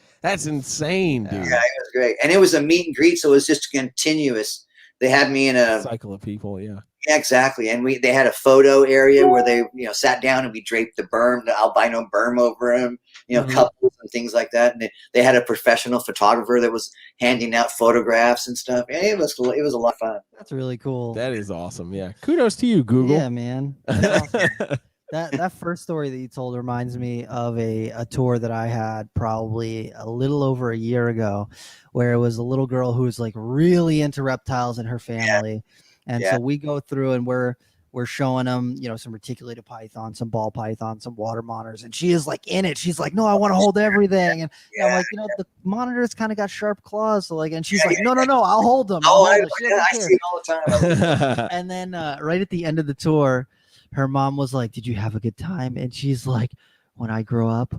insane, dude. Yeah, it was great, and it was a meet and greet, so it was just continuous. They had me in a cycle of people. Yeah. Yeah, exactly. And they had a photo area where they, sat down and we draped the albino berm over them, couples and things like that. And they had a professional photographer that was handing out photographs and stuff. And it was a lot of fun. That's really cool. That is awesome. Yeah. Kudos to you, Google. Yeah, man. That's awesome. That first story that you told reminds me of a tour that I had probably a little over a year ago, where it was a little girl who was like really into reptiles in her family. Yeah. And so we go through and we're showing them, some reticulated python, some ball python, some water monitors. And she is like in it. She's like, no, I want to hold everything. And I'm like, the monitors kind of got sharp claws. So and she's like, no, I'll hold them. I see it all the time. And then right at the end of the tour, her mom was like, did you have a good time? And she's like, when I grow up,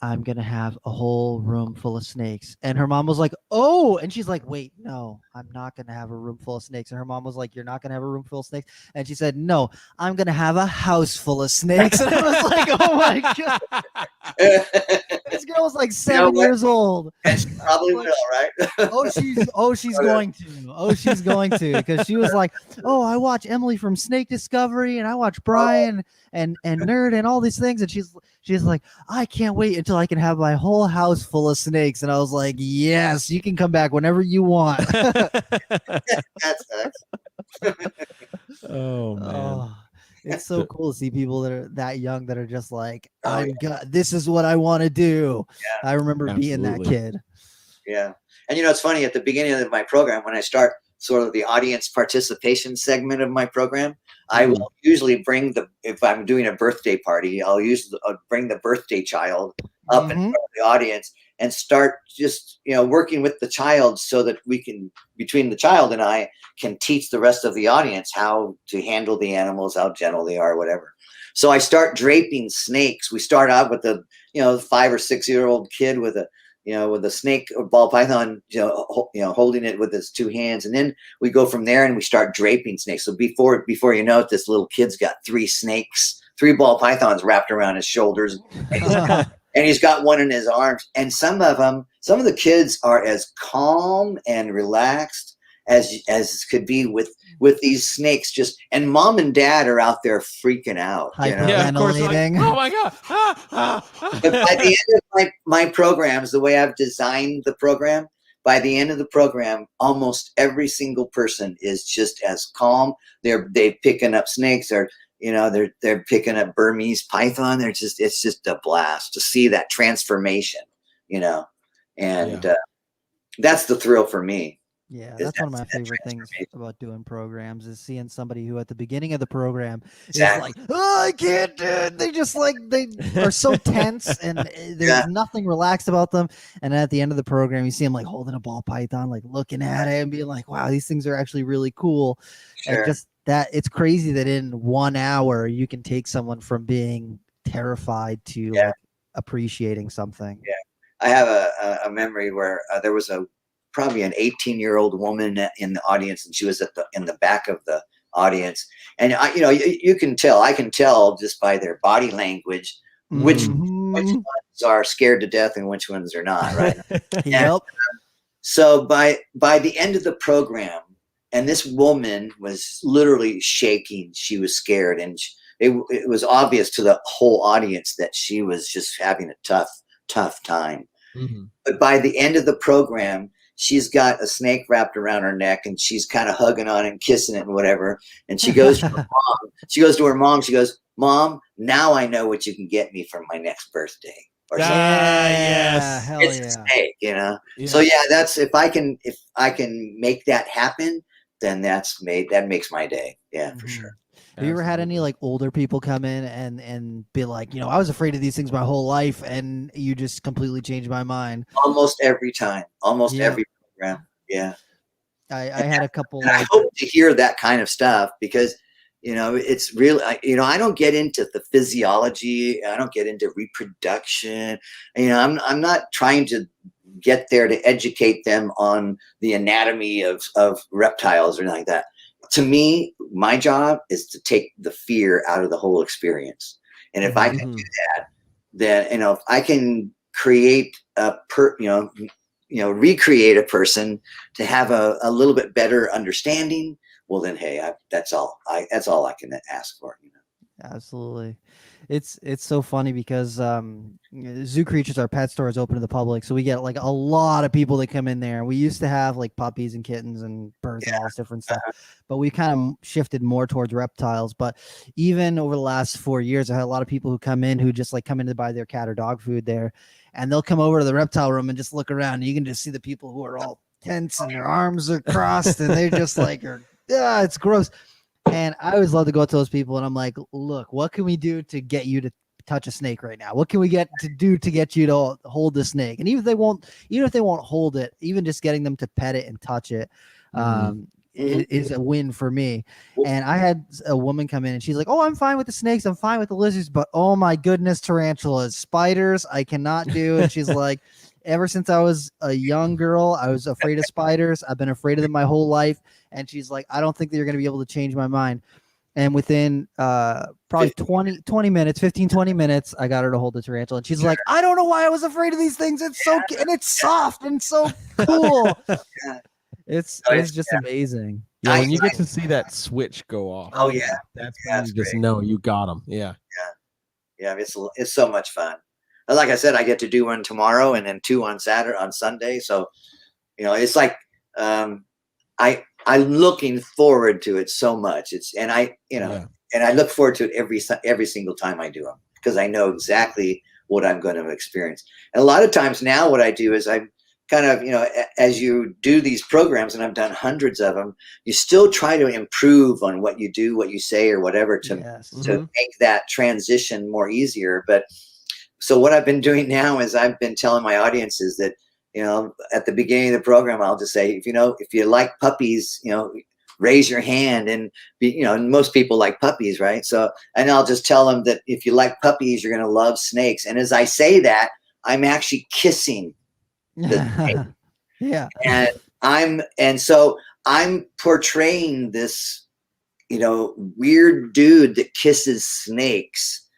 I'm going to have a whole room full of snakes. And her mom was like, oh, and she's like, wait, no, I'm not going to have a room full of snakes. And her mom was like, you're not going to have a room full of snakes. And she said, no, I'm going to have a house full of snakes. And I was like, oh my God. This girl was like 7 years old. She probably will, right? She's going to. She's going to. Because she was like, oh, I watch Emily from Snake Discovery and I watch Brian and Nerd and all these things. And she's like, I can't wait until I can have my whole house full of snakes. And I was like, yes, you can come back whenever you want. That's excellent. Oh man. It's so cool to see people that are that young that are just like, this is what I want to do. Yeah, I remember being that kid. Yeah. And it's funny, at the beginning of my program, when I start sort of the audience participation segment of my program, I will usually if I'm doing a birthday party, I'll bring the birthday child up in front of the audience and start just, working with the child so that we can, between the child and I, can teach the rest of the audience how to handle the animals, how gentle they are, whatever. So I start draping snakes. We start out with the, 5 or 6 year old kid with a snake or ball python, holding it with his two hands. And then we go from there and we start draping snakes. So before you know it, this little kid's got 3 snakes, 3 ball pythons wrapped around his shoulders. And he's got one in his arms. And some of the kids are as calm and relaxed as could be with these snakes and mom and dad are out there freaking out. Yeah, of course. Like, oh my God. But by the end of my programs, the way I've designed the program, by the end of the program, almost every single person is just as calm. They're picking up snakes. They're picking up Burmese python. It's just a blast to see that transformation, and that's the thrill for me. Yeah, that's one of my favorite things about doing programs is seeing somebody who at the beginning of the program is like, oh, I can't do it. They just they are so tense and there's nothing relaxed about them. And at the end of the program, you see them holding a ball python, looking at it and being like, wow, these things are actually really cool. Sure. And just that it's crazy that in 1 hour you can take someone from being terrified to appreciating something. Yeah. I have a memory where there was probably an 18-year-old woman in the audience, and she was in the back of the audience. And I can tell just by their body language which ones are scared to death and which ones are not, right? Yep. So by the end of the program, and this woman was literally shaking. She was scared, and it was obvious to the whole audience that she was just having a tough time. Mm-hmm. But by the end of the program, she's got a snake wrapped around her neck, and she's kind of hugging on it and kissing it and whatever. And she goes to her mom. She goes to her mom. She goes, "Mom, now I know what you can get me for my next birthday." or something. Yes. Hell It's yeah. a snake, you know. Yeah. So yeah, that's if I can make that happen, then that makes my day. Yeah, for sure. Have you ever had any like older people come in and be like, I was afraid of these things my whole life, and you just completely changed my mind? Almost every time, every program. Yeah. I had a couple. And I hope to hear that kind of stuff because, it's really, I don't get into the physiology. I don't get into reproduction. I'm not trying to get there to educate them on the anatomy of reptiles or anything like that. To me, my job is to take the fear out of the whole experience. And if I can do that, then, if I can create recreate a person to have a little bit better understanding, well then, hey, that's all I can ask for. Absolutely. It's so funny because Zoo Creatures, our pet store, is open to the public, so we get like a lot of people that come in there. We used to have like puppies and kittens and birds and all this different stuff, but we kind of shifted more towards reptiles. But even over the last 4 years, I had a lot of people who come in who just like come in to buy their cat or dog food there, and they'll come over to the reptile room and just look around, and you can just see the people who are all tense and their arms are crossed and they're just like, it's gross. And I always love to go to those people and I'm like, look, what can we do to get you to touch a snake right now? What can we get you to hold the snake? And even if they won't hold it, even just getting them to pet it and touch it, is a win for me. And I had a woman come in and she's like, oh, I'm fine with the snakes. I'm fine with the lizards, but oh my goodness, tarantulas, spiders, I cannot do. And she's like, ever since I was a young girl, I was afraid of spiders. I've been afraid of them my whole life. And she's like, I don't think that you're going to be able to change my mind. And within probably 20 minutes, 15, 20 minutes, I got her to hold the tarantula. And she's like, I don't know why I was afraid of these things. It's so, and it's soft and so cool. It's just amazing. Yeah, when you get to see that switch go off. Oh yeah. That's when you just know you got them. Yeah. Yeah. It's so much fun. Like I said, I get to do one tomorrow and then 2 on Sunday. So, it's like, I'm looking forward to it so much. And I look forward to it every single time I do them because I know exactly what I'm going to experience. And a lot of times now what I do is I'm kind of, as you do these programs, and I've done hundreds of them, you still try to improve on what you do, what you say, or whatever to make that transition more easier. But so what I've been doing now is I've been telling my audiences that, at the beginning of the program, I'll just say, if you like puppies, raise your hand and and most people like puppies, right? So, and I'll just tell them that if you like puppies, you're going to love snakes. And as I say that, I'm actually kissing the snake. Yeah. And so I'm portraying this, weird dude that kisses snakes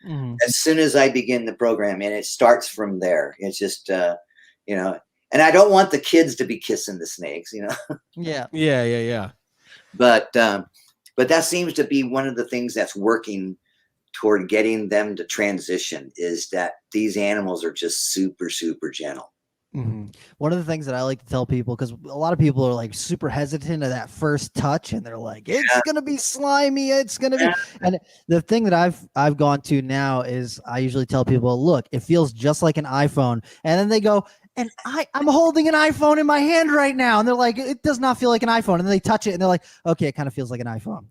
as soon as I begin the program. And it starts from there. It's just, and I don't want the kids to be kissing the snakes, Yeah. But that seems to be one of the things that's working toward getting them to transition is that these animals are just super, super gentle. One of the things that I like to tell people, because a lot of people are like super hesitant of that first touch and they're like, it's going to be slimy. It's going to be. And the thing that I've gone to now is I usually tell people, look, it feels just like an iPhone. And then they go, and I'm holding an iPhone in my hand right now. And they're like, it does not feel like an iPhone. And then they touch it and they're like, okay, it kind of feels like an iPhone.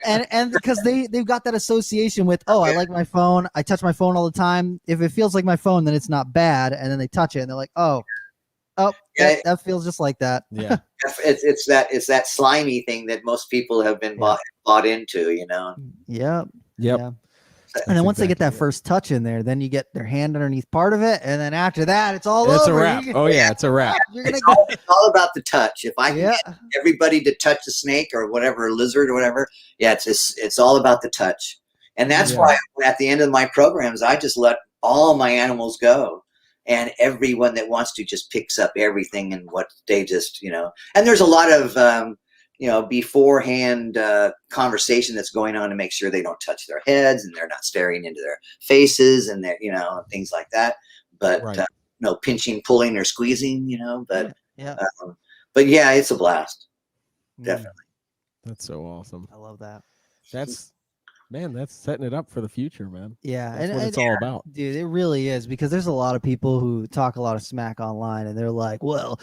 and because they've got that association with, oh, I like my phone. I touch my phone all the time. If it feels like my phone, then it's not bad. And then they touch it and they're like, oh, that feels just like that. Yeah. It's that slimy thing that most people have been bought into, Yep. Yeah. And then once they get that first touch in there, then you get their hand underneath part of it, and then after that, it's all over. It's a wrap. It's a wrap. It's all about the touch. If I can get everybody to touch a snake or whatever, a lizard or whatever, it's all about the touch. And that's why at the end of my programs, I just let all my animals go. And everyone that wants to just picks up everything and what they just, and there's a lot of, beforehand conversation that's going on to make sure they don't touch their heads and they're not staring into their faces and they're, things like that. But no pinching, pulling, or squeezing, but it's a blast. Definitely. That's so awesome. I love that. That's Man, that's setting it up for the future, man. Yeah, That's what it's all about. Dude, it really is, because there's a lot of people who talk a lot of smack online, and they're like, well,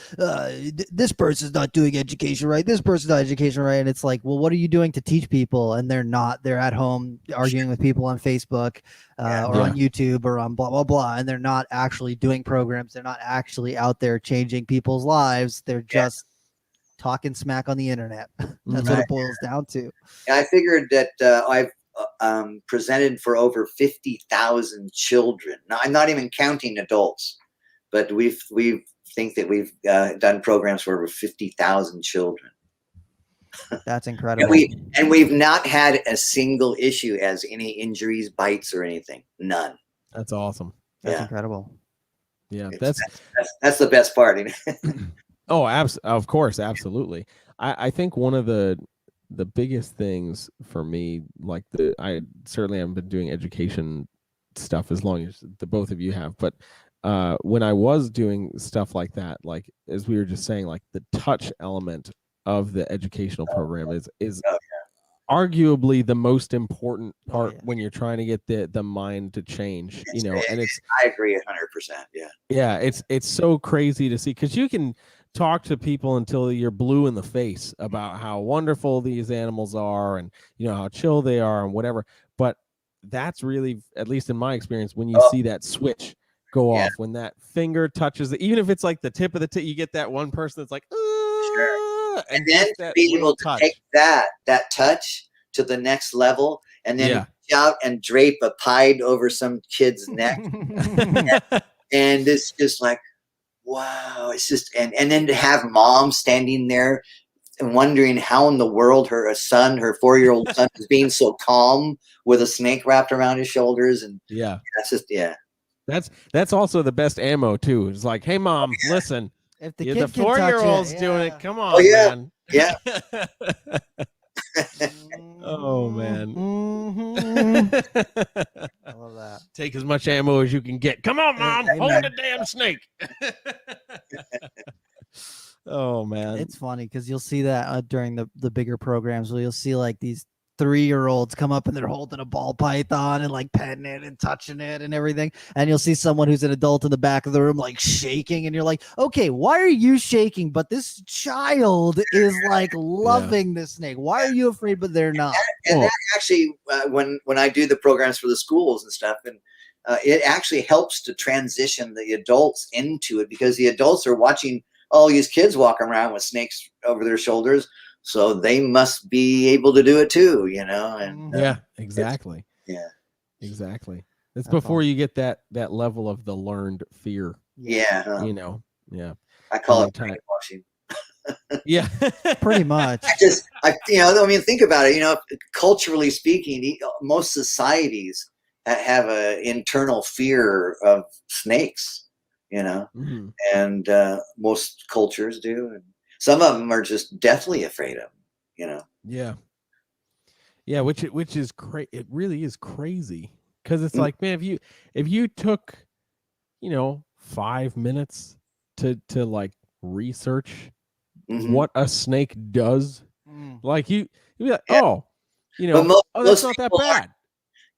this person's not doing education right, this person's not education right, and it's like, well, what are you doing to teach people? And they're not. They're at home arguing with people on Facebook or on YouTube or on blah blah blah, and they're not actually doing programs. They're not actually out there changing people's lives. They're just talking smack on the internet. That's what it boils down to. I figured that I've presented for over 50,000 children. Now, I'm not even counting adults, but we think that we've done programs for over 50,000 children. That's incredible. And we've not had a single issue as any injuries, bites, or anything. None. That's awesome. That's incredible. Yeah, that's the best part. Oh, of course, absolutely. I think one of the biggest things for me, like I certainly haven't been doing education stuff as long as the both of you have, but when I was doing stuff like that, like as we were just saying, like the touch element of the educational program is arguably the most important part when you're trying to get the mind to change, and I agree 100%. Yeah, it's so crazy to see, because you can talk to people until you're blue in the face about how wonderful these animals are and how chill they are and whatever, but that's really, at least in my experience, when you see that switch go off, when that finger touches even if it's like the tip of the tip, you get that one person that's like and then being able to take that touch to the next level, and then reach out and drape a pied over some kid's neck and it's just like, wow, it's just, and then to have mom standing there and wondering how in the world her 4-year-old son is being so calm with a snake wrapped around his shoulders. And that's just, that's also the best ammo too. It's like, hey mom, listen, if the 4-year-old's doing it, come on, man. Yeah. Oh man. I love that. Take as much ammo as you can get. Come on, mom, hold the damn snake. Oh man, it's funny because you'll see that during the bigger programs where you'll see like these 3-year-olds come up and they're holding a ball python and like petting it and touching it and everything, and you'll see someone who's an adult in the back of the room like shaking, and you're like, okay, why are you shaking but this child is like loving this snake? Why are you afraid but they're not? And that actually when I do the programs for the schools and stuff, and it actually helps to transition the adults into it, because the adults are watching all these kids walking around with snakes over their shoulders, so they must be able to do it too, and exactly. Exactly. It's That's before awesome. you get that level of the learned fear. I call it brainwashing. Yeah. Pretty much. I mean, think about it, culturally speaking, most societies have an internal fear of snakes, and most cultures do, and some of them are just deathly afraid of them, Yeah, which is crazy. It really is crazy, because it's like, man, if you took 5 minutes to like research what a snake does, like you'd be like, that's not that bad.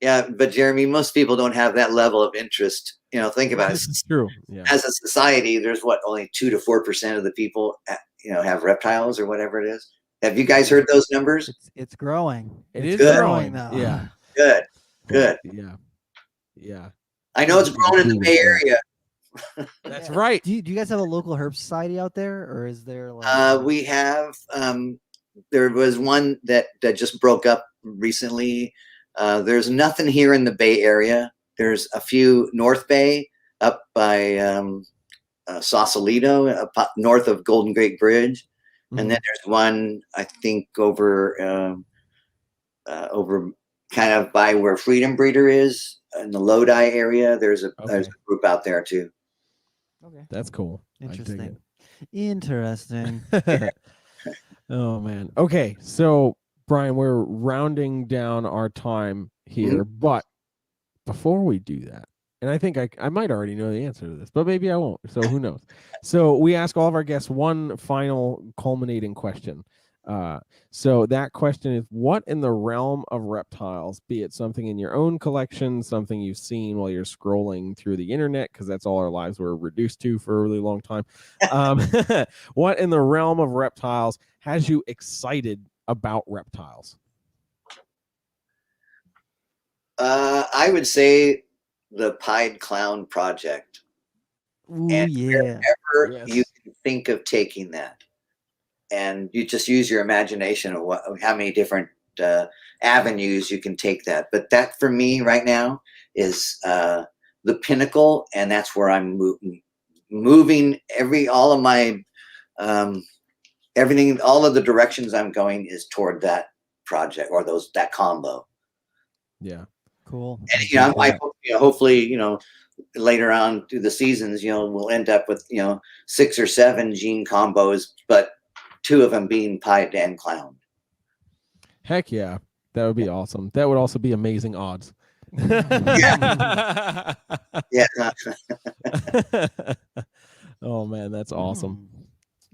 Yeah, but Jeremy, most people don't have that level of interest. Think about it. This is true. Yeah. As a society, there's only 2 to 4% of the people, have reptiles or whatever it is. Have you guys heard those numbers? It's growing. It's growing though. Yeah. Good. Yeah. I know it's growing in the Bay Area. That's right. Do you guys have a local herp society out there, or is there like? We have. There was one that just broke up recently. There's nothing here in the Bay Area. There's a few North Bay up by Sausalito, up north of Golden Gate Bridge, and then there's one I think over kind of by where Freedom Breeder is in the Lodi area. There's a group out there too. Okay, that's cool. Interesting. Oh man. Okay, so Brian, we're rounding down our time here, but before we do that, and I think I might already know the answer to this, but maybe I won't. So who knows? So we ask all of our guests one final culminating question. So that question is, what in the realm of reptiles, be it something in your own collection, something you've seen while you're scrolling through the internet, because that's all our lives were reduced to for a really long time. What in the realm of reptiles has you excited about reptiles? I would say the Pied Clown Project. Ooh, And yeah. wherever Yes. you can think of taking that, and you just use your imagination of how many different avenues you can take that. But that for me right now is the pinnacle, and that's where I'm moving all of my everything, all of the directions I'm going is toward that project or that combo. Yeah. Cool. And I hope, hopefully, later on through the seasons, we'll end up with 6 or 7 gene combos, but 2 of them being pied and clown. Heck yeah, that would be awesome. That would also be amazing odds. Yeah. Oh man, that's awesome.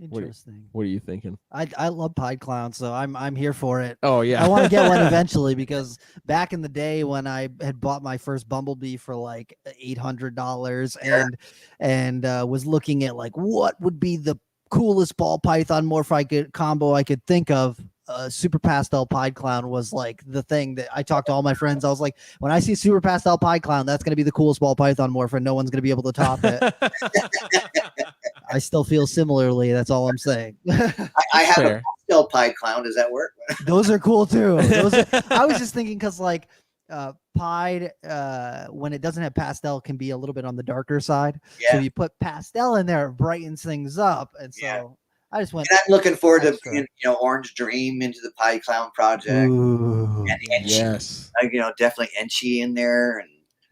Interesting. What are you thinking? I love pied clown, so I'm here for it. Oh yeah, I want to get one eventually, because back in the day when I had bought my first bumblebee for like $800 and was looking at like what would be the coolest ball python morph combo I could think of, super pastel pied clown was like the thing that I talked to all my friends. I was like, when I see super pastel pied clown, that's going to be the coolest ball python morph, and no one's going to be able to top it. I still feel similarly. That's all I'm saying. I have a pastel pied clown. Does that work? Those are cool too. I was just thinking because like pied, when it doesn't have pastel, can be a little bit on the darker side. Yeah. So you put pastel in there, it brightens things up. And so Yeah. I just went. And I'm looking forward to extra. bringing, Orange Dream into the Pied Clown Project. Ooh, And yes, definitely Enchi in there, and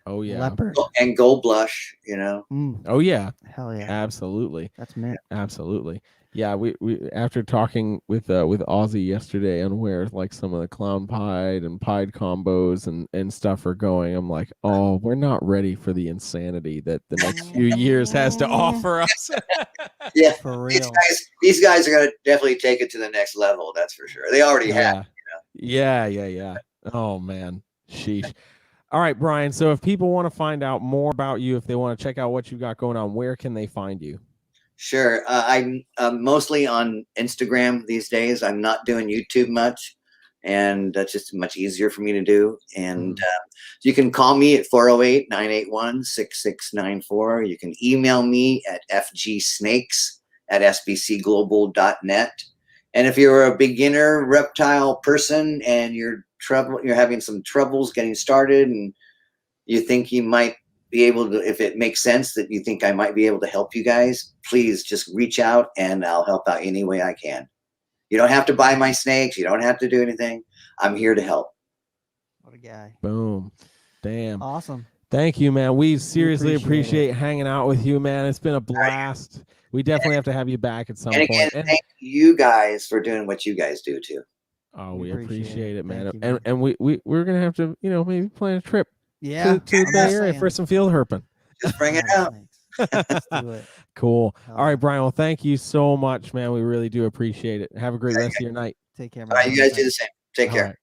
oh yeah, leopard. and Goldblush. oh yeah, Hell yeah, absolutely, that's mint. absolutely. Yeah, we after talking with Ozzy yesterday on where like some of the clown pied and pied combos and stuff are going, I'm like, oh, we're not ready for the insanity that the next few years has to offer us. Yeah, For real. These guys are going to definitely take it to the next level. That's for sure. They already have. Yeah. Oh man, sheesh. All right, Brian. So if people want to find out more about you, if they want to check out what you got going on, where can they find you? Sure. I'm mostly on Instagram these days. I'm not doing YouTube much, and that's just much easier for me to do. And you can call me at 408-981-6694. You can email me at fgsnakes@sbcglobal.net. And if you're a beginner reptile person and you're having some troubles getting started, and you think you might be able to, if it makes sense that you think I might be able to help you guys, please just reach out and I'll help out any way I can. You don't have to buy my snakes. You don't have to do anything. I'm here to help. What a guy. Boom. Damn. Awesome. Thank you, man. We seriously appreciate appreciate hanging out with you, man. It's been a blast. We definitely have to have you back at some And again, point. thank you guys for doing what you guys do too. Oh, We we appreciate appreciate it. it, man. Thank you, man. And we're gonna have to, maybe plan a trip Yeah. to the Bay Area for some field herping. Just bring it out. Let's do it. Cool. Hell All right, yeah. Brian. Well, thank you so much, man. We really do appreciate it. Have a great rest of your night. Take care, All man. right, you guys do the same. Take All care. right.